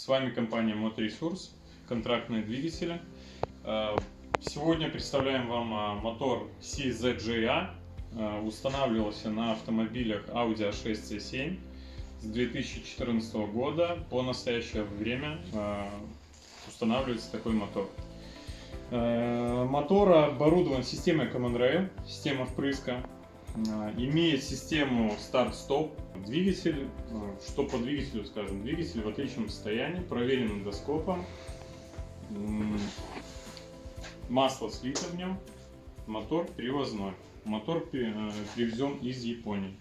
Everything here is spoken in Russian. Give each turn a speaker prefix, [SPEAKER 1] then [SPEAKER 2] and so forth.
[SPEAKER 1] С вами компания Моторесурс, контрактные двигатели. Сегодня представляем вам мотор CZJA. Устанавливался на автомобилях Audi A6 C7 с 2014 года. По настоящее время устанавливается такой мотор. Мотор оборудован системой Common Rail, система впрыска. Имеет систему старт-стоп. Двигатель, что по двигателю скажем, двигатель в отличном состоянии, проверен эндоскопом. Масло слито в нем. Мотор привозной. Мотор привезен из Японии.